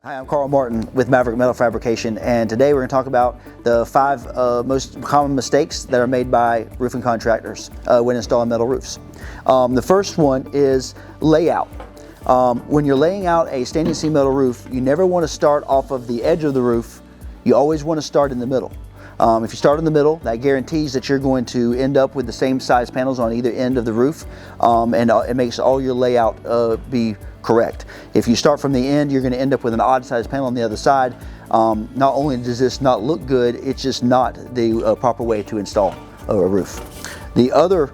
Hi, I'm Carl Martin with Maverick Metal Fabrication, and today we're going to talk about the 5 most common mistakes that are made by roofing contractors when installing metal roofs. The first one is layout. When you're laying out a standing seam metal roof, you never want to start off of the edge of the roof. You always want to start in the middle. If you start in the middle, that guarantees that you're going to end up with the same size panels on either end of the roof, and it makes all your layout be correct. If you start from the end, you're going to end up with an odd size panel on the other side. Not only does this not look good, it's just not the proper way to install a roof. The other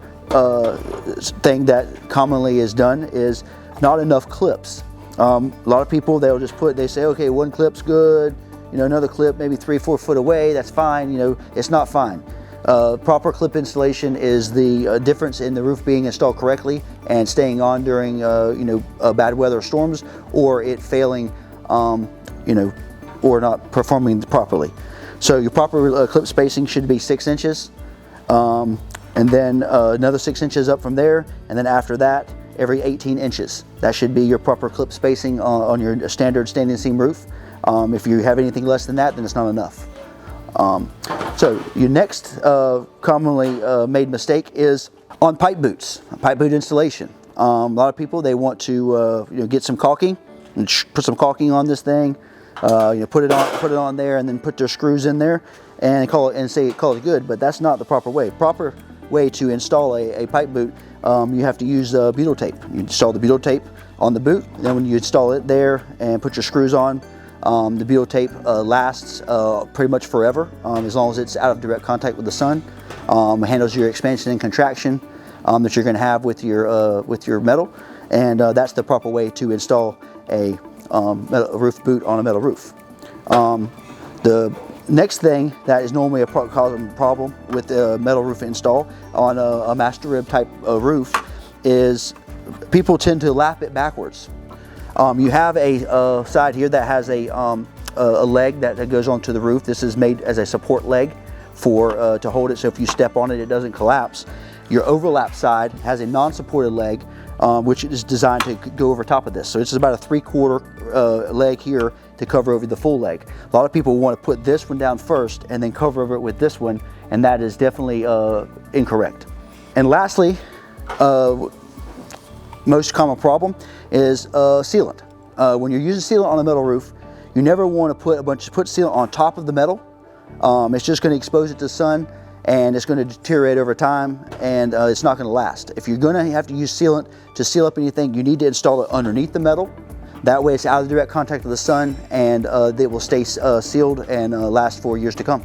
thing that commonly is done is not enough clips. A lot of people, they say, okay, one clip's good, another clip maybe 3-4 foot away, that's fine. It's not fine. Proper clip installation is the difference in the roof being installed correctly and staying on during bad weather storms, or it failing or not performing properly. So your proper clip spacing should be 6 inches, and then another 6 inches up from there, and then after that every 18 inches. That should be your proper clip spacing on your standard standing seam roof. If you have anything less than that, then it's not enough. So your next commonly made mistake is on pipe boots, pipe boot installation. A lot of people, they want to get some caulking and put some caulking on this thing, put it on there, and then put their screws in there and call it good. But that's not the proper way. Proper way to install a pipe boot, you have to use Beetle tape. You install the Beetle tape on the boot, and then when you install it there and put your screws on, the Beetle tape lasts pretty much forever, as long as it's out of direct contact with the sun. It handles your expansion and contraction that you're going to have with your metal, and that's the proper way to install a roof boot on a metal roof. The next thing that is normally a problem with a metal roof install on a master rib type roof is people tend to lap it backwards. You have a side here that has a leg that goes onto the roof. This is made as a support leg to hold it, so if you step on it, it doesn't collapse. Your overlap side has a non-supported leg, which is designed to go over top of this. So it's about a 3/4 leg here to cover over the full leg. A lot of people want to put this one down first and then cover over it with this one, and that is definitely incorrect. And lastly, most common problem is sealant. When you're using sealant on a metal roof, you never want to put sealant on top of the metal. It's just going to expose it to the sun, and it's going to deteriorate over time, and it's not going to last. If you're going to have to use sealant to seal up anything, you need to install it underneath the metal. That way it's out of direct contact with the sun, and they will stay sealed and last for years to come.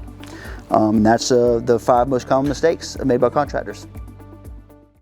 That's the 5 most common mistakes made by contractors.